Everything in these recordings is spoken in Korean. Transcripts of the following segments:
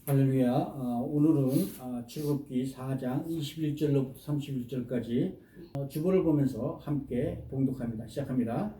할렐루야. 오늘은 출애굽기 4장 21절로부터 31절까지 주보를 보면서 함께 봉독합니다. 시작합니다.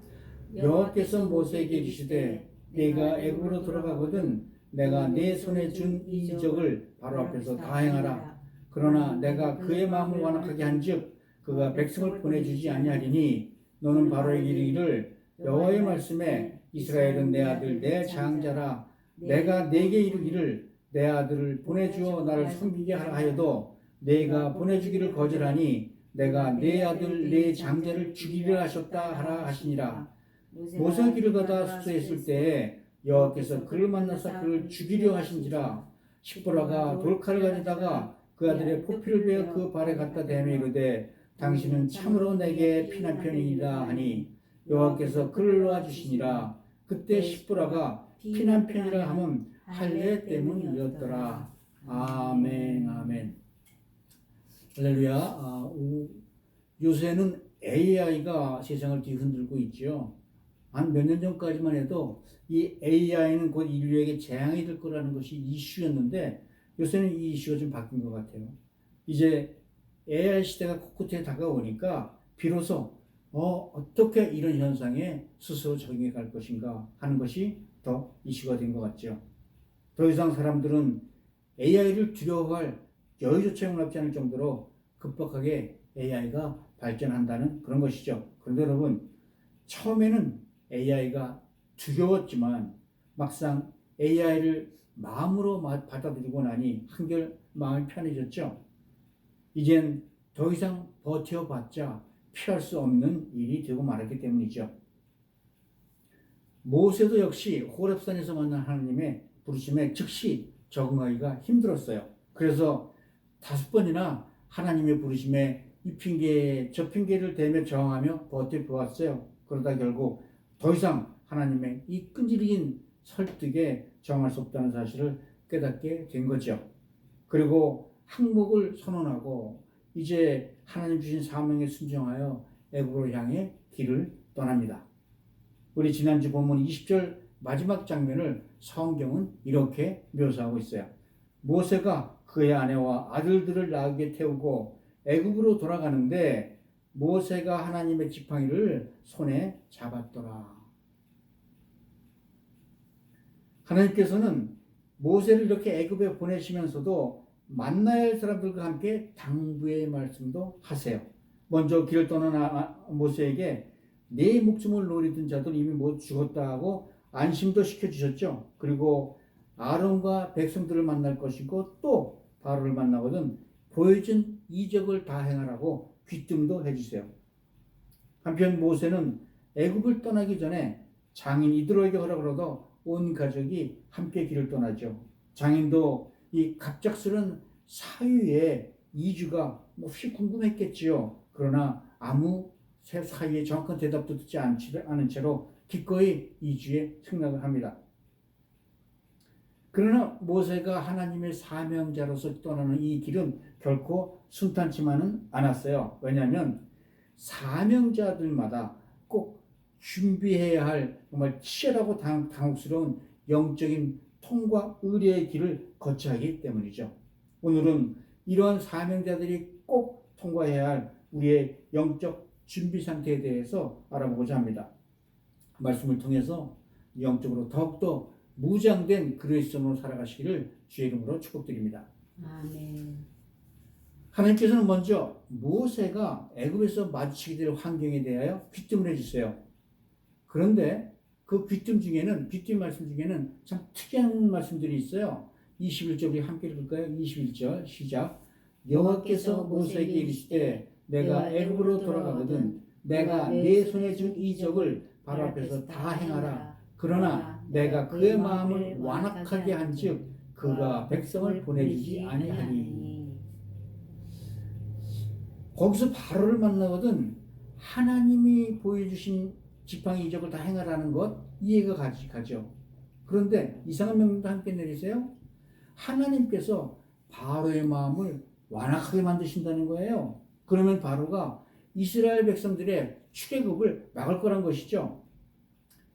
여호와께서 모세에게 이르시되 네가 애굽으로 돌아가거든 내가 네 손에 준 이 이적을 바로 앞에서 다 행하라. 그러나 내가 그의 마음을 완악하게 한즉 그가 백성을 보내주지 아니하리니 너는 바로에게 이르기를 여호와의 말씀에 이스라엘은 내 아들 내 장자라. 내가 네게 이르기를 내 아들을 보내주어 나를 섬기게 하라 하여도 내가 보내주기를 거절하니 내가 내 아들 내 장자를 죽이려 하셨다 하라 하시니라. 모세가 길을 가다 숙소했을 때에 여호와께서 그를 만나서 그를 죽이려 하신지라. 십보라가 돌칼을 가지다가 그 아들의 포피를 베어 그 발에 갖다 대며 이르되 당신은 참으로 내게 피난 편이니라 하니 여호와께서 그를 놓아주시니라. 그때 십보라가 피난 편이라 함은 할례 때문이었더라. 아멘, 아멘. 할렐루야. 요새는 AI가 세상을 뒤흔들고 있죠. 한 몇 년 전까지만 해도 이 AI는 곧 인류에게 재앙이 될 거라는 것이 이슈였는데 요새는 이 이슈가 좀 바뀐 것 같아요. 이제 AI 시대가 코끝에 다가오니까 비로소 어떻게 이런 현상에 스스로 적응해 갈 것인가 하는 것이 더 이슈가 된 것 같죠. 더 이상 사람들은 AI를 두려워할 여유조차 용납지 않을 정도로 급박하게 AI가 발전한다는 그런 것이죠. 그런데 여러분, 처음에는 AI가 두려웠지만 막상 AI를 마음으로 받아들이고 나니 한결 마음이 편해졌죠. 이젠 더 이상 버텨봤자 피할 수 없는 일이 되고 말았기 때문이죠. 모세도 역시 호렙산에서 만난 하나님의 부르심에 즉시 적응하기가 힘들었어요. 그래서 5번이나 하나님의 부르심에 이 핑계 저 핑계를 대며 저항하며 버텨보았어요. 그러다 결국 더 이상 하나님의 이 끈질긴 설득에 저항할 수 없다는 사실을 깨닫게 된 거죠. 그리고 항복을 선언하고 이제 하나님 주신 사명에 순종하여 애굽으로 향해 길을 떠납니다. 우리 지난주 본문 20절 마지막 장면을 성경은 이렇게 묘사하고 있어요. 모세가 그의 아내와 아들들을 나귀에 태우고 애굽으로 돌아가는데 모세가 하나님의 지팡이를 손에 잡았더라. 하나님께서는 모세를 이렇게 애굽에 보내시면서도 만나야 할 사람들과 함께 당부의 말씀도 하세요. 먼저 길을 떠난 모세에게 네 목숨을 노리던 자들 이미 모두 죽었다 하고 안심도 시켜주셨죠. 그리고 아론과 백성들을 만날 것이고 또 바로를 만나거든 보여준 이적을 다 행하라고 귀뜸도 해주세요. 한편 모세는 애굽을 떠나기 전에 장인 이드로에게 허락을 얻어 온 가족이 함께 길을 떠나죠. 장인도 이 갑작스런 사유에 이주가 몹시 궁금했겠지요. 그러나 아무 사유의 정확한 대답도 듣지 않은 채로 기꺼이 이주에 승낙을 합니다. 그러나 모세가 하나님의 사명자로서 떠나는 이 길은 결코 순탄치만은 않았어요. 왜냐하면 사명자들마다 꼭 준비해야 할 정말 치열하고 당혹스러운 영적인 통과 의뢰의 길을 거쳐야 하기 때문이죠. 오늘은 이러한 사명자들이 꼭 통과해야 할 우리의 영적 준비 상태에 대해서 알아보고자 합니다. 말씀을 통해서 영적으로 더욱더 무장된 그리스도인으로 살아가시기를 주의 이름으로 축복드립니다. 아멘. 하나님께서는 먼저 모세가 애굽에서 마주치게 될 환경에 대하여 귀뜸을 해주세요. 그런데 그 귀뜸 말씀 중에는 참 특이한 말씀들이 있어요. 21절 우리 함께 읽을까요? 21절 시작. 여호와께서 모세에게 이르시되 내가 애굽으로 돌아가거든 내가 네 손에 준 이적을 바로 앞에서 다 행하라. 그러나 내가 그의 마음을 완악하게 한즉 그가 백성을 보내주지 아니하니. 거기서 바로를 만나거든 하나님이 보여주신 지팡이 이적을 다 행하라는 것 이해가 가죠. 그런데 이상한 명령도 함께 내리세요. 하나님께서 바로의 마음을 완악하게 만드신다는 거예요. 그러면 바로가 이스라엘 백성들의 출애굽을 막을 거란 것이죠.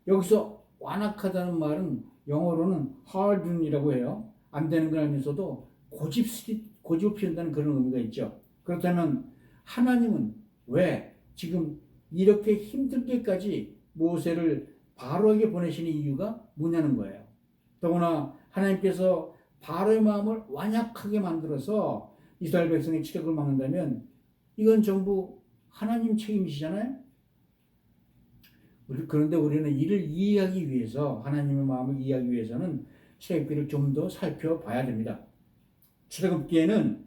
여기서 완악하다는 말은 영어로는 harden이라고 해요. 안 되는 걸 알면서도 고집을 피운다는 그런 의미가 있죠. 그렇다면 하나님은 왜 지금 이렇게 힘들게까지 모세를 바로에게 보내시는 이유가 뭐냐는 거예요. 더구나 하나님께서 바로의 마음을 완약하게 만들어서 이스라엘 백성의 출애굽을 막는다면 이건 전부 하나님 책임이시잖아요. 그런데 우리는 이를 이해하기 위해서, 하나님의 마음을 이해하기 위해서는 출애굽기를 좀 더 살펴봐야 됩니다. 출애굽기에는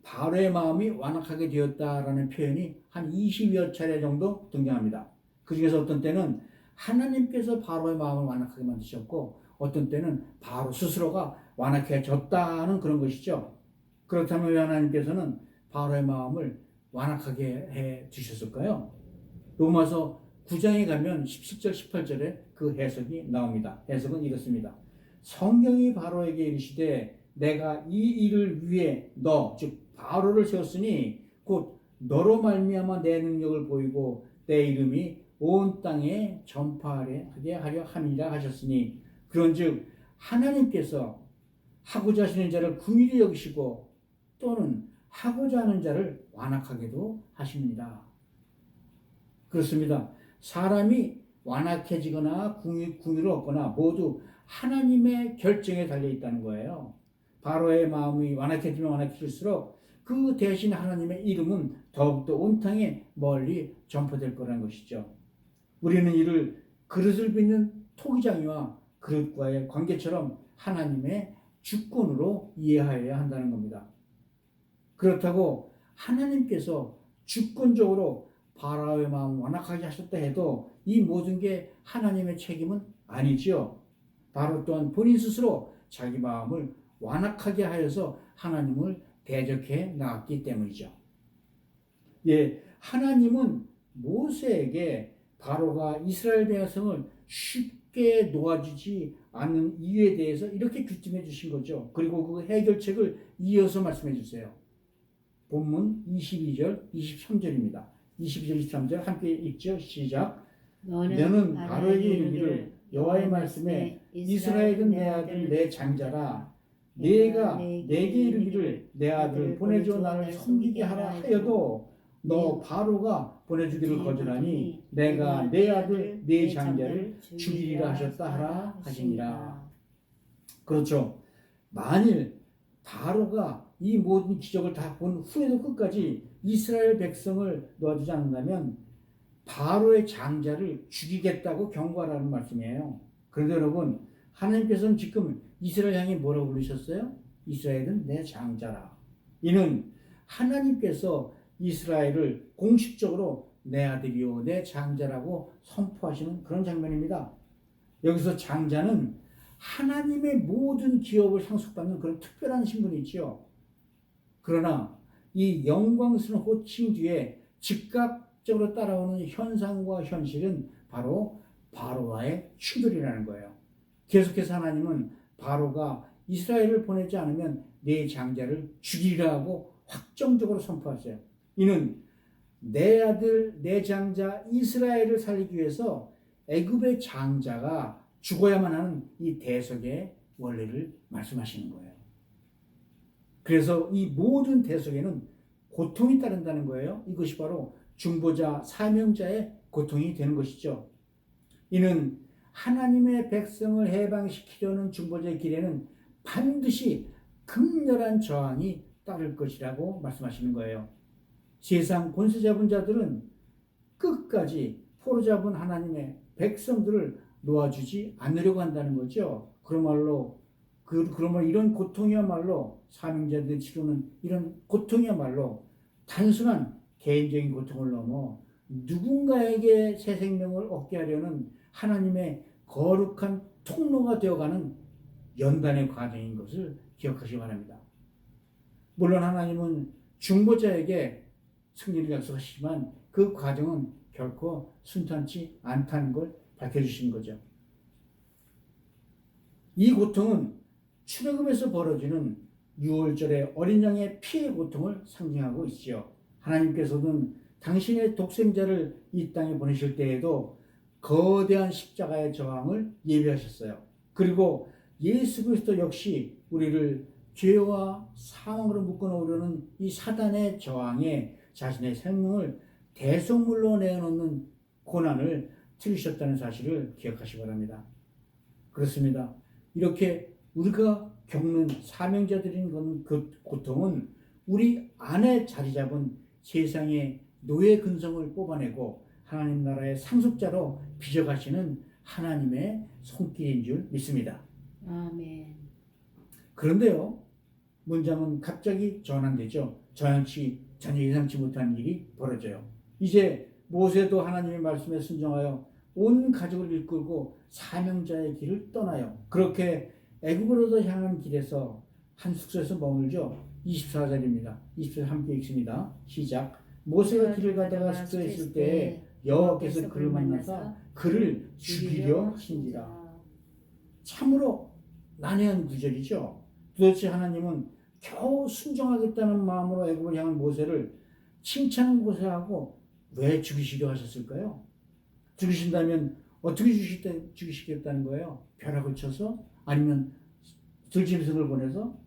바로의 마음이 완악하게 되었다라는 표현이 한 20여 차례 정도 등장합니다. 그 중에서 어떤 때는 하나님께서 바로의 마음을 완악하게 만드셨고, 어떤 때는 바로 스스로가 완악해졌다는 그런 것이죠. 그렇다면 왜 하나님께서는 바로의 마음을 완악하게 해 주셨을까요? 로마서 9장에 가면 17절 18절에 그 해석이 나옵니다. 해석은 이렇습니다. 성경이 바로에게 이르시되 내가 이 일을 위해 너, 즉 바로를 세웠으니 곧 너로 말미암아 내 능력을 보이고 내 이름이 온 땅에 전파하게 하려 함이라 하셨으니, 그런즉 하나님께서 하고자 하시는 자를 긍휼히 여기시고 또는 하고자 하는 자를 완악하게도 하십니다. 그렇습니다. 사람이 완악해지거나 긍휼을 얻거나 모두 하나님의 결정에 달려 있다는 거예요. 바로의 마음이 완악해지면 완악해질수록 그 대신 하나님의 이름은 더욱더 온 땅에 멀리 전파될 거라는 것이죠. 우리는 이를 그릇을 빚는 토기장이와 그릇과의 관계처럼 하나님의 주권으로 이해하여야 한다는 겁니다. 그렇다고 하나님께서 주권적으로 바로의 마음을 완악하게 하셨다 해도 이 모든 게 하나님의 책임은 아니지요. 바로 또한 본인 스스로 자기 마음을 완악하게 하여서 하나님을 대적해 나갔기 때문이죠. 예, 하나님은 모세에게 바로가 이스라엘 백성을 쉽게 놓아주지 않는 이유에 대해서 이렇게 규정해 주신 거죠. 그리고 그 해결책을 이어서 말씀해 주세요. 본문 22절, 23절입니다. 22절, 23절 함께 읽죠. 시작. 너는 바로에게 이르기를 여호와의 말씀에 이스라엘은 내 아들 내 장자라. 네가 내게 이르기를 내 아들을 보내줘 나를 섬기게 하라 하여도 너 바로가 보내주기를 거절하니 내가 내 아들 내 장자를 죽이리라 하셨다 하라 하시니라. 그렇죠. 만일 바로가 이 모든 기적을 다 본 후에도 끝까지 이스라엘 백성을 놓아주지 않는다면 바로의 장자를 죽이겠다고 경고하라는 말씀이에요. 그런데 여러분, 하나님께서는 지금 이스라엘 향해 뭐라고 부르셨어요? 이스라엘은 내 장자라. 이는 하나님께서 이스라엘을 공식적으로 내 아들이요 내 장자라고 선포하시는 그런 장면입니다. 여기서 장자는 하나님의 모든 기업을 상속받는 그런 특별한 신분이지요. 그러나 이 영광스러운 호칭 뒤에 즉각적으로 따라오는 현상과 현실은 바로 바로와의 충돌이라는 거예요. 계속해서 하나님은 바로가 이스라엘을 보내지 않으면 내 장자를 죽이라고 확정적으로 선포하세요. 이는 내 아들 내 장자 이스라엘을 살리기 위해서 애굽의 장자가 죽어야만 하는 이 대속의 원리를 말씀하시는 거예요. 그래서 이 모든 대속에는 고통이 따른다는 거예요. 이것이 바로 중보자 사명자의 고통이 되는 것이죠. 이는 하나님의 백성을 해방시키려는 중보자의 길에는 반드시 극렬한 저항이 따를 것이라고 말씀하시는 거예요. 세상 권세 잡은 자들은 끝까지 포로 잡은 하나님의 백성들을 놓아주지 않으려고 한다는 거죠. 그러말로 이런 고통이야말로 사명자들이 치르는 이런 고통이야말로 단순한 개인적인 고통을 넘어 누군가에게 새 생명을 얻게 하려는 하나님의 거룩한 통로가 되어가는 연단의 과정인 것을 기억하시기 바랍니다. 물론 하나님은 중보자에게 승리를 약속하시지만 그 과정은 결코 순탄치 않다는 걸 밝혀주신 거죠. 이 고통은 출애굽에서 벌어지는 6월절의 어린 양의 피의 고통을 상징하고 있지요. 하나님께서는 당신의 독생자를 이 땅에 보내실 때에도 거대한 십자가의 저항을 예비하셨어요. 그리고 예수 그리스도 역시 우리를 죄와 사망으로 묶어놓으려는 이 사단의 저항에 자신의 생명을 대속물로 내어놓는 고난을 치르셨다는 사실을 기억하시기 바랍니다. 그렇습니다. 이렇게 우리가 겪는 사명자들인 그 고통은 우리 안에 자리 잡은 세상의 노예 근성을 뽑아내고 하나님 나라의 상속자로 빚어가시는 하나님의 손길인 줄 믿습니다. 아멘. 그런데요, 문장은 갑자기 전환되죠. 전혀 예상치 못한 일이 벌어져요. 이제 모세도 하나님의 말씀에 순종하여 온 가족을 이끌고 사명자의 길을 떠나요. 그렇게 애굽으로도 향하는 길에서 한 숙소에서 머물죠. 24절입니다. 24절 함께 읽습니다. 시작. 모세가 길을 가다가 숙소에 있을 때 여호와께서 그를 만나사 그를 죽이려 하신지라. 참으로 난해한 구절이죠. 도대체 하나님은 겨우 순종하겠다는 마음으로 애굽을 향한 모세를 칭찬 고세하고 왜 죽이시려 하셨을까요? 죽이신다면 어떻게 죽이시겠다는 거예요? 벼락을 쳐서? 아니면 들짐승을 보내서?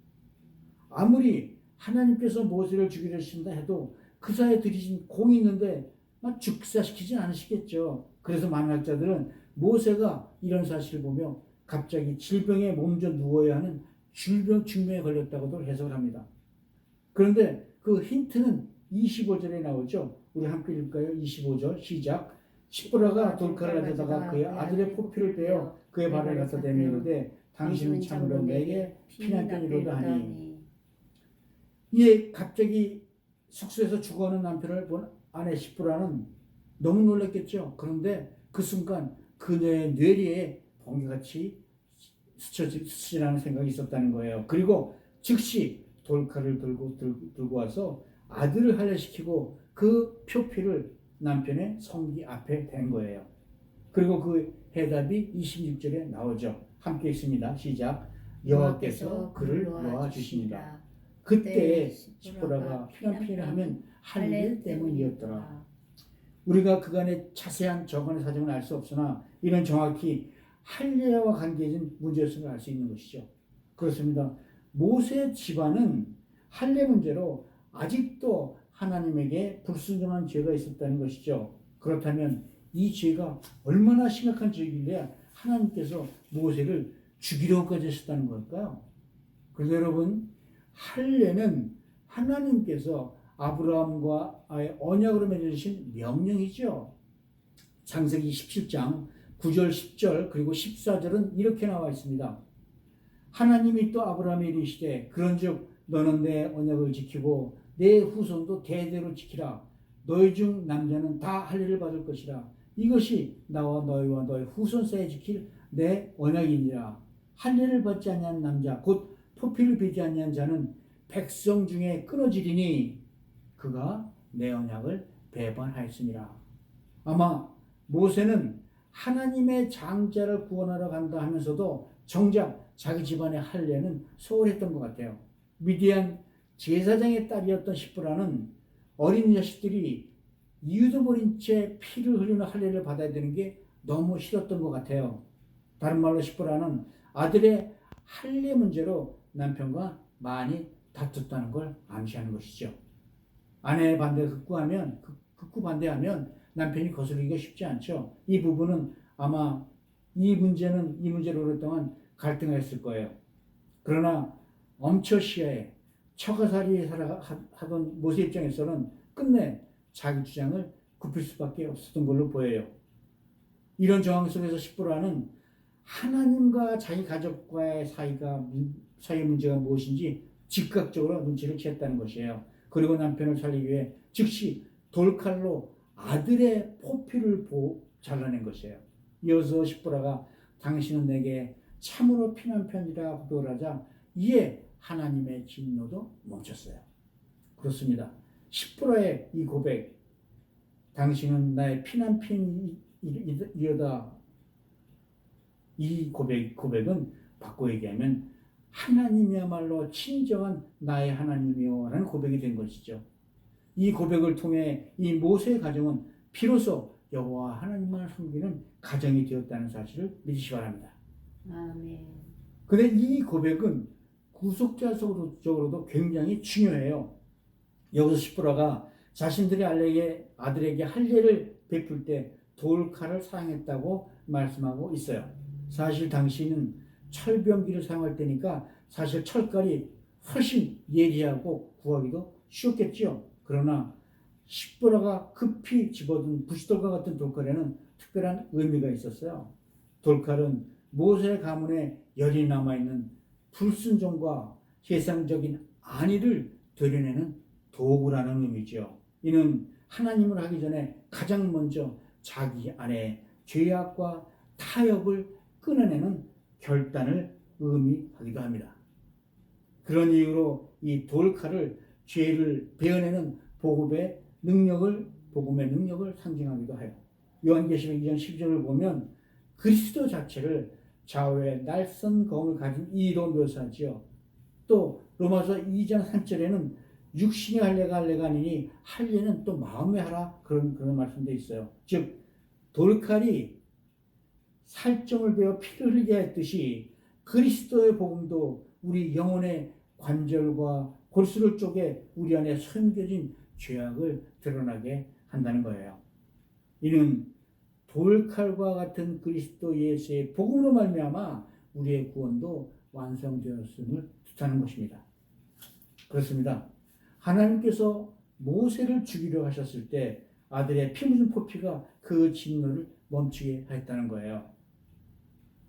아무리 하나님께서 모세를 죽이려 하신다 해도 그 사이에 들이신 공이 있는데 죽사시키진 않으시겠죠. 그래서 많은 학자들은 모세가 이런 사실을 보며 갑자기 질병에 몸져 누워야 하는 질병에 걸렸다고도 해석을 합니다. 그런데 그 힌트는 25절에 나오죠. 우리 함께 읽을까요? 25절 시작. 십보라가 돌칼을 가져다가 그의 아들의 포피를 빼어 그의 발에 갖다 대며 이르되 당신은 참으로 내게 피난편이로다 하니. 이에 갑자기 숙소에서 죽어가는 남편을 본 아내 십보라는 너무 놀랐겠죠. 그런데 그 순간 그녀의 뇌리에 번개같이 스치라는 생각이 있었다는 거예요. 그리고 즉시 돌칼을 들고 와서 아들을 할례시키고 그 표피를 남편의 성기 앞에 댄 거예요. 그리고 그 해답이 26절에 나오죠. 함께 읽습니다. 시작. 여호와께서 그를 놓아 주시니라. 그때 십보라가 피난편을 하면 할례 때문이었더라. 우리가 그간의 자세한 저간의 사정은 알 수 없으나 이는 정확히 할례와 관계된 문제였음을 알 수 있는 것이죠. 그렇습니다. 모세 집안은 할례 문제로 아직도 하나님에게 불순종한 죄가 있었다는 것이죠. 그렇다면 이 죄가 얼마나 심각한 죄이길래 하나님께서 모세를 죽이려고까지 하셨다는 걸까요? 그래서 여러분, 할례는 하나님께서 아브라함과의 언약으로 맺으신 명령이죠. 창세기 17장 9절 10절 그리고 14절은 이렇게 나와 있습니다. 하나님이 또 아브라함에 이르시되 그런즉 너는 내 언약을 지키고 내 후손도 대대로 지키라. 너희 중 남자는 다 할례를 받을 것이라. 이것이 나와 너희와 너희 후손 사이에 지킬 내 언약이니라. 할례를 받지 아니한 남자 곧 포피를 베지 아니한 자는 백성 중에 끊어지리니 그가 내 언약을 배반하였습니다. 아마 모세는 하나님의 장자를 구원하러 간다 하면서도 정작 자기 집안의 할례는 소홀했던 것 같아요. 미디안 제사장의 딸이었던 십보라는 어린 자식들이 이유도 모른 채 피를 흘리는 할례를 받아야 되는 게 너무 싫었던 것 같아요. 다른 말로 십보라는 아들의 할례 문제로 남편과 많이 다퉜다는 걸 암시하는 것이죠. 아내의 반대를 극구 반대하면 남편이 거스르기가 쉽지 않죠. 이 부분은 아마 이 문제로 오랫동안 갈등했을 거예요. 그러나 엄처시하에 처가살이 하던 모세 입장에서는 끝내 자기 주장을 굽힐 수밖에 없었던 걸로 보여요. 이런 정황 속에서 십보라는 하나님과 자기 가족과의 사이의 문제가 무엇인지 즉각적으로 눈치를 채었다는 것이에요. 그리고 남편을 살리기 위해 즉시 돌칼로 아들의 포피를 잘라낸 것이에요. 이어서 십보라가 당신은 내게 참으로 피난편이라 고백하자 이에 하나님의 진노도 멈췄어요. 그렇습니다. 십보라의 이 고백, 당신은 나의 피난편이다. 이 고백은 바꿔 얘기하면 하나님이야말로 친정한 나의 하나님이요라는 고백이 된 것이죠. 이 고백을 통해 이 모세의 가정은 비로소 여호와 하나님만을 섬기는 가정이 되었다는 사실을 믿으시기 바랍니다. 아멘. 근데 이 고백은 구속자적으로도 굉장히 중요해요. 여기서 십보라가 자신들의 아들에게 할례를 베풀 때 돌칼을 사용했다고 말씀하고 있어요. 사실 당시는 철병기를 사용할 때니까 사실 철칼이 훨씬 예리하고 구하기도 쉬웠겠지요. 그러나 십보라가 급히 집어든 부싯돌과 같은 돌칼에는 특별한 의미가 있었어요. 돌칼은 모세 가문에 열이 남아있는 불순종과 세상적인 안위를 되려내는 도구라는 의미죠. 이는 하나님을 하기 전에 가장 먼저 자기 안에 죄악과 타협을 끊어내는 결단을 의미하기도 합니다. 그런 이유로 이 돌칼을 죄를 베어내는 복음의 능력을 상징하기도 해요. 요한계시록 2장 12절을 보면 그리스도 자체를 좌우의 날선 검을 가진 이로 묘사하지요. 또 로마서 2장 3절에는 육신의 할례가 아니니 할례는 또 마음의 하라 그런 말씀도 있어요. 즉 돌칼이 살점을 베어 피를 흘리게 했듯이 그리스도의 복음도 우리 영혼의 관절과 골수를 쪼개 우리 안에 숨겨진 죄악을 드러나게 한다는 거예요. 이는 돌칼과 같은 그리스도 예수의 복음으로 말미암아 우리의 구원도 완성되었음을 뜻하는 것입니다. 그렇습니다. 하나님께서 모세를 죽이려 하셨을 때 아들의 피 묻은 포피가 그 진노를 멈추게 했다는 거예요.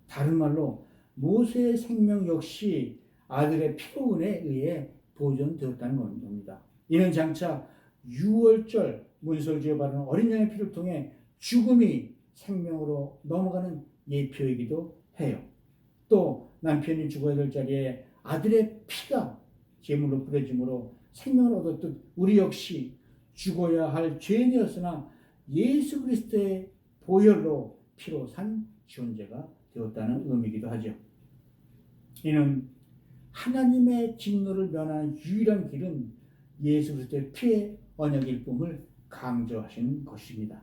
다른 말로 모세의 생명 역시 아들의 피로운에 의해 보존되었다는 겁니다. 이는 장차 유월절 문설주에 바르는 어린 양의 피를 통해 죽음이 생명으로 넘어가는 예표이기도 해요. 또 남편이 죽어야 될 자리에 아들의 피가 제물로 뿌려짐으로 생명을 얻었듯 우리 역시 죽어야 할 죄인이었으나 예수 그리스도의 보혈로 피로 산 존재가 되었다는 의미이기도 하죠. 이는 하나님의 진노를 면하는 유일한 길은 예수 그리스도의 피의 언약일 뿐을 강조하시는 것입니다.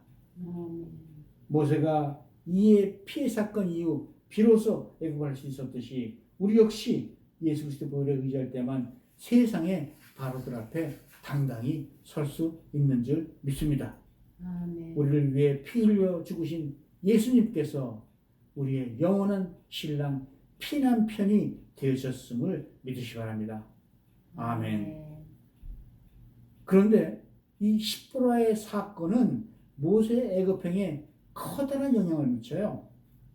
모세가 이에 피해 사건 이후 비로소 애국할 수 있었듯이 우리 역시 예수 그리스도 보혈에 의지할 때만 세상의 바로들 앞에 당당히 설 수 있는 줄 믿습니다. 아멘. 우리를 위해 피 흘려 죽으신 예수님께서 우리의 영원한 신랑 피난편이 되셨음을 믿으시기 바랍니다. 아멘. 그런데 이 십보라의 사건은 모세 애굽행에 커다란 영향을 미쳐요.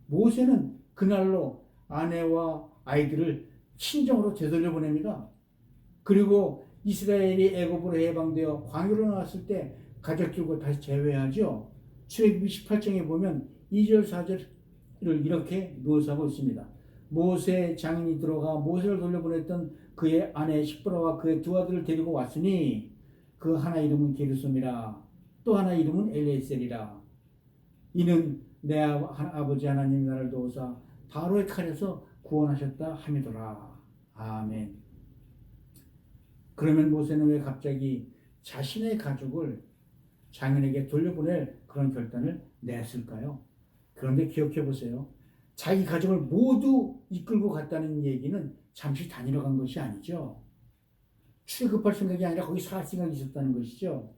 모세는 그날로 아내와 아이들을 친정으로 되돌려 보냅니다. 그리고 이스라엘이 애굽으로 해방되어 광야로 나왔을 때 가족들과 다시 재회하죠. 출애굽기 18장에 보면 2절 4절을 이렇게 묘사하고 있습니다. 모세 장인이 들어가 모세를 돌려보냈던 그의 아내 십보라와 그의 두 아들을 데리고 왔으니 그 하나 이름은 게르솜이라 또 하나 이름은 엘리에셀이라. 이는 내 아버지 하나님 나를 도우사 바로의 칼에서 구원하셨다 함이더라. 아멘. 그러면 모세는 왜 갑자기 자신의 가족을 장인에게 돌려보낼 그런 결단을 냈을까요? 그런데 기억해 보세요. 자기 가족을 모두 이끌고 갔다는 얘기는 잠시 다니러 간 것이 아니죠. 출애굽할 생각이 아니라 거기 살 생각이 있었다는 것이죠.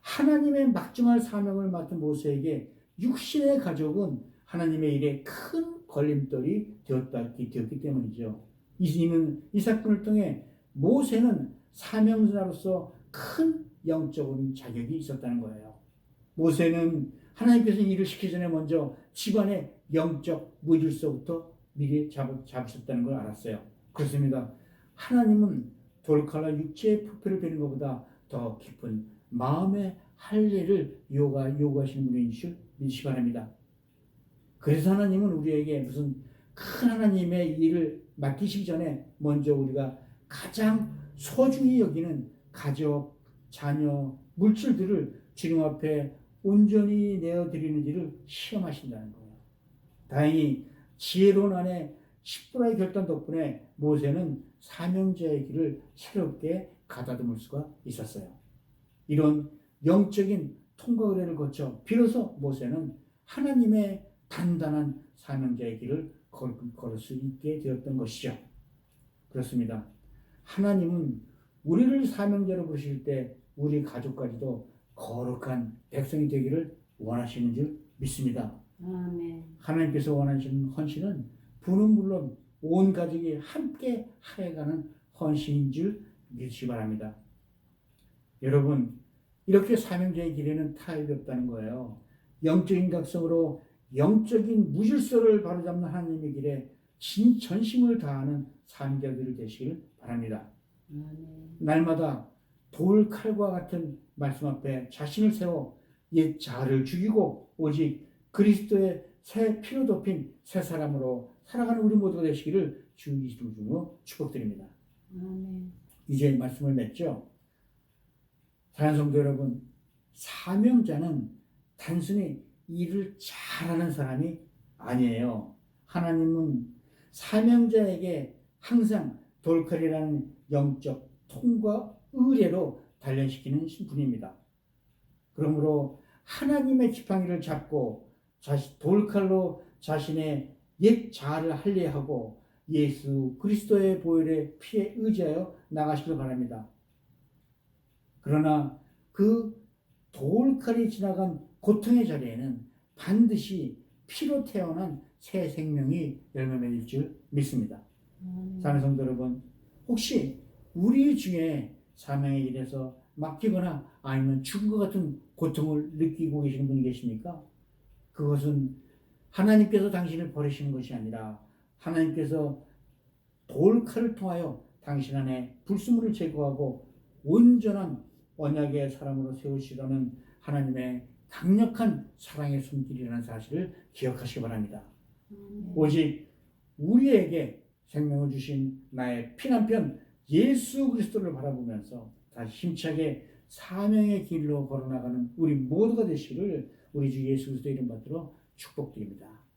하나님의 막중할 사명을 맡은 모세에게 육신의 가족은 하나님의 일에 큰 걸림돌이 되었기 때문이죠. 이 사건을 통해 모세는 사명자로서 큰 영적인 자격이 있었다는 거예요. 모세는 하나님께서 일을 시키기 전에 먼저 집안의 영적 무질서부터 미리 잡으셨다는 걸 알았어요. 그렇습니다. 하나님은 돌칼과 육체의 부패를 베는 것보다 더 깊은 마음의 할례를 요구하시는 분인 줄 믿으시기 바랍니다. 그래서 하나님은 우리에게 무슨 큰 하나님의 일을 맡기시기 전에 먼저 우리가 가장 소중히 여기는 가족, 자녀, 물질들을 주님 앞에 온전히 내어드리는지를 시험하신다는 거예요. 다행히 지혜로운 아내 십보라의 결단 덕분에 모세는 사명자의 길을 새롭게 가다듬을 수가 있었어요. 이런 영적인 통과 의례를 거쳐 비로소 모세는 하나님의 단단한 사명자의 길을 걸을 수 있게 되었던 것이죠. 그렇습니다. 하나님은 우리를 사명자로 부르실 때 우리 가족까지도 거룩한 백성이 되기를 원하시는 줄 믿습니다. 아멘. 하나님께서 원하시는 헌신은 부는 물론 온 가족이 함께 하여가는 헌신인 줄 믿으시기 바랍니다. 여러분, 이렇게 사명자의 길에는 타협이 없다는 거예요. 영적인 각성으로 영적인 무질서를 바로잡는 하나님의 길에 진전심을 다하는 사명자들이 되시길 바랍니다. 아멘. 날마다 돌 칼과 같은 말씀 앞에 자신을 세워 옛 자아를 죽이고 오직 그리스도의 새 피로 덮인 새 사람으로 살아가는 우리 모두가 되시기를 주 예수 이름으로 축복드립니다. 아멘. 이제 말씀을 맺죠. 사랑하는 성도 여러분, 사명자는 단순히 일을 잘하는 사람이 아니에요. 하나님은 사명자에게 항상 돌칼이라는 영적 통과 의례로 단련시키는 분입니다. 그러므로 하나님의 지팡이를 잡고 돌칼로 자신의 옛 자아를 할례하고 예수 그리스도의 보혈의 피에 의지하여 나가시길 바랍니다. 그러나 그 돌칼이 지나간 고통의 자리에는 반드시 피로 태어난 새 생명이 열매 맺을 줄 믿습니다. 사랑하는 성도 여러분, 혹시 우리 중에 사명의 길에서 막히거나 아니면 죽은 것 같은 고통을 느끼고 계시는 분이 계십니까? 그것은 하나님께서 당신을 버리시는 것이 아니라 하나님께서 돌칼을 통하여 당신 안에 불순물을 제거하고 온전한 언약의 사람으로 세우시려는 하나님의 강력한 사랑의 손길이라는 사실을 기억하시기 바랍니다. 오직 우리에게 생명을 주신 나의 피난편 예수 그리스도를 바라보면서 다시 힘차게 사명의 길로 걸어나가는 우리 모두가 되시기를 우리 주 예수 그리스도 이름 받들어 축복드립니다.